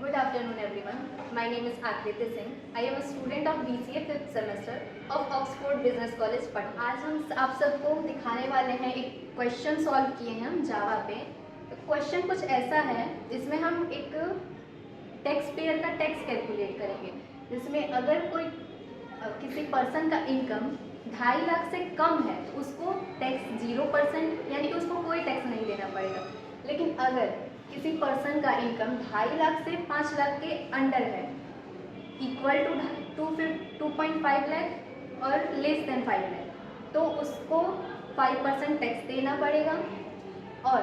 Good afternoon everyone. My name is Akriti Singh. I am a student of BCA 5th semester of Oxford Business College Patna. आज हम आप सबको दिखाने वाले हैं एक क्वेश्चन सॉल्व किए हैं हम जावा पे। तो क्वेश्चन कुछ ऐसा है, इसमें हम एक टैक्स पेयर का टैक्स कैलकुलेट करेंगे, जिसमें अगर कोई किसी पर्सन का इनकम 2.5 लाख से कम है तो उसको टैक्स 0%, यानी कि उसको कोई टैक्स नहीं देना पड़ेगा। लेकिन अगर किसी पर्सन का इनकम 2.5 लाख से 5 लाख के अंडर है, इक्वल टू 2.5 लाख और लेस देन 5 लाख, तो उसको 5% टैक्स देना पड़ेगा। और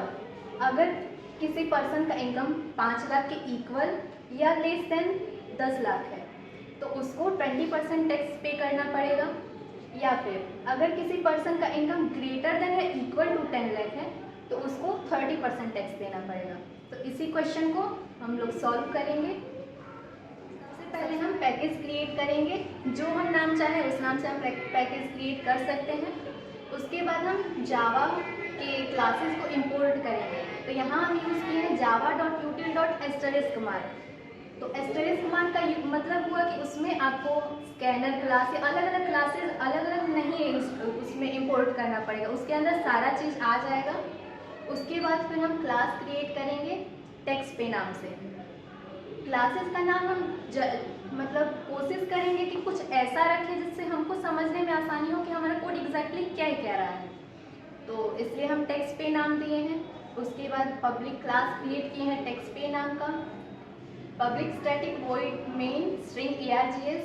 अगर किसी पर्सन का इनकम 5 लाख के इक्वल या लेस देन 10 लाख है तो उसको 20% टैक्स पे करना पड़ेगा। या फिर अगर किसी पर्सन का इनकम ग्रेटर देन या इक्वल टू 10 लाख है तो उसको 30% टैक्स देना पड़ेगा। तो इसी क्वेश्चन को हम लोग सॉल्व करेंगे। सबसे पहले हम पैकेज क्रिएट करेंगे, जो हम नाम चाहे उस नाम से हम पैकेज क्रिएट कर सकते हैं। उसके बाद हम जावा के क्लासेस को इंपोर्ट करेंगे। तो यहाँ हम यूज़ किए हैं java.util.*. तो * का मतलब हुआ कि उसमें आपको स्कैनर क्लास या अलग अलग क्लासेस अलग अलग नहीं उसमें इंपोर्ट करना पड़ेगा, उसके अंदर सारा चीज़ आ जाएगा। उसके बाद फिर हम क्लास क्रिएट करेंगे टैक्स पे नाम से। क्लासेस का नाम हम मतलब कोशिश करेंगे कि कुछ ऐसा रखें जिससे हमको समझने में आसानी हो कि हमारा कोड एग्जैक्टली क्या कह रहा है। तो इसलिए हम टैक्स पे नाम दिए हैं। उसके बाद पब्लिक क्लास क्रिएट किए हैं टैक्स पे नाम का। Public static void main string args,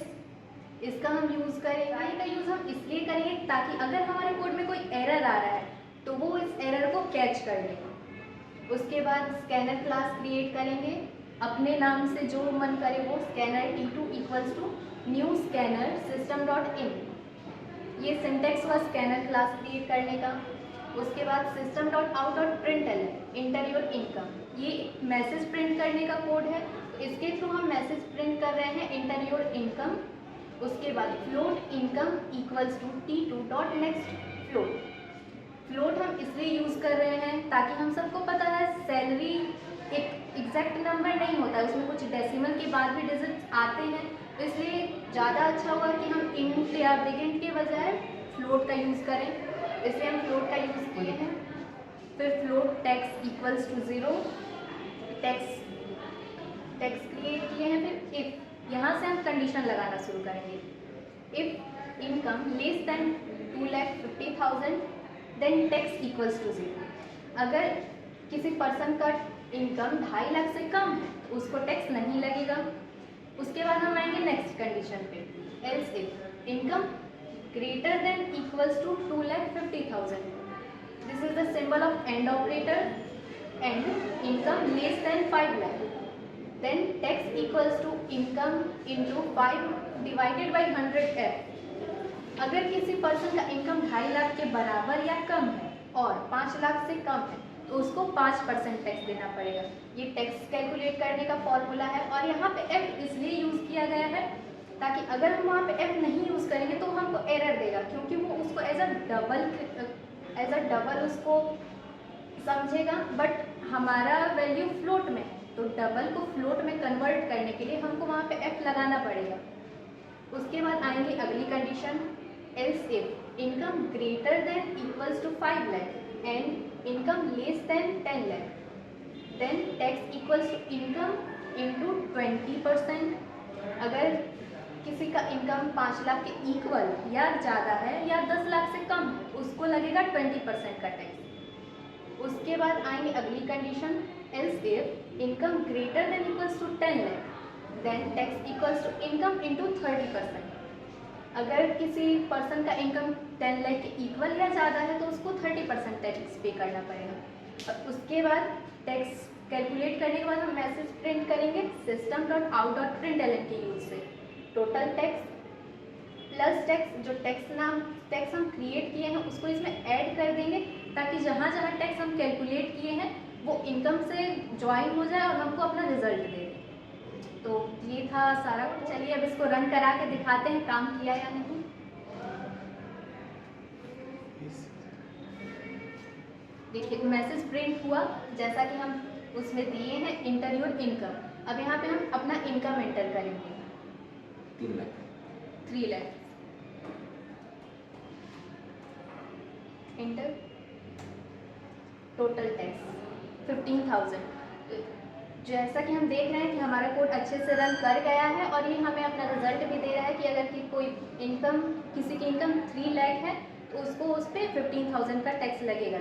इसका हम यूज़ करेंगे। का यूज़ हम इसलिए करेंगे ताकि अगर हमारे कोड में कोई एरर आ रहा है तो वो इस एरर को कैच कर ले। उसके बाद स्कैनर क्लास क्रिएट करेंगे अपने नाम से, जो मन करे वो। Scanner t2 equals to new scanner system.in, ये सिंटेक्स हुआ स्कैनर क्लास क्रिएट करने का। उसके बाद system.out.println इंटर योर इनकम, ये मैसेज प्रिंट करने का कोड है, तो इसके थ्रू हम मैसेज प्रिंट कर रहे हैं इंटर योर इनकम। उसके बाद float income equals to t2.next float. Float हम इसलिए यूज़ कर रहे हैं ताकि हम सबको पता है सैलरी एक एग्जैक्ट नंबर नहीं होता है, उसमें कुछ डेसिमल के बाद भी डिजिट्स आते हैं। तो इसलिए ज़्यादा अच्छा होगा कि हम इंट या बिगिंट के बजाय फ्लोट का यूज़ करें, इसलिए हम फ्लोट का यूज़ किए हैं। फिर float tax equals to 0, tax create किए हैं। फिर इफ़, यहाँ से हम कंडीशन लगाना शुरू करेंगे। If income less than 2,50,000 then tax equals to 0। अगर किसी पर्सन का इनकम 2.5 लाख से कम है तो उसको टैक्स नहीं लगेगा। उसके बाद हम आएंगे नेक्स्ट कंडीशन पे, else if income greater than equals to 2,50,000, this is the symbol of and operator, and income less than 5 lakh, then tax equals to income into 5 divided by 100f। अगर किसी पर्सन का इनकम 2.5 लाख के बराबर या कम है और 5 लाख से कम है तो उसको 5% टैक्स देना पड़ेगा। ये टैक्स कैलकुलेट करने का फॉर्मूला है। और यहाँ पे f इसलिए यूज़ किया गया है ताकि अगर हम वहाँ पे f नहीं यूज़ करेंगे तो हमको एरर देगा, क्योंकि वो उसको एज अ डबल उसको समझेगा, बट हमारा वैल्यू फ्लोट में है तो डबल को फ्लोट में कन्वर्ट करने के लिए हमको वहाँ पे f लगाना पड़ेगा। उसके बाद आएंगे अगली condition, else if income greater than equals to 5 lakh and income less than 10 lakh, then tax equals to income into 20%। अगर किसी का इनकम 5 लाख के इक्वल या ज़्यादा है या 10 लाख से कम है उसको लगेगा 20% का टैक्स। उसके बाद आएंगे अगली condition, else if income greater than equals to 10 lakh then tax equals to income into 30%। अगर किसी पर्सन का इनकम 10 लाख के इक्वल या ज़्यादा है तो उसको 30% टैक्स पे करना पड़ेगा। और उसके बाद टैक्स कैलकुलेट करने के बाद हम मैसेज प्रिंट करेंगे system.out.println के यूज़ से। टोटल टैक्स प्लस टैक्स, जो टैक्स हम क्रिएट किए हैं उसको इसमें ऐड कर देंगे ताकि जहाँ जहाँ टैक्स हम कैलकुलेट किए हैं वो इनकम से ज्वाइन हो जाए और हमको अपना रिजल्ट दे। तो ये था सारा कुछ। चलिए अब इसको रन करा के दिखाते हैं काम किया या नहीं। देखिए मैसेज प्रिंट हुआ जैसा कि हम उसमें दिए हैं इंटर योर इनकम। अब यहाँ पे हम अपना इनकम एंटर करेंगे 3 lakh 3 lakh inter total tax 15,000। जैसा कि हम देख रहे हैं कि हमारा कोड अच्छे से रन कर गया है और ये हमें अपना रिजल्ट भी दे रहा है कि अगर कि कोई इनकम किसी की इनकम 3 लाख है तो उसको उस पर 15,000 का टैक्स लगेगा।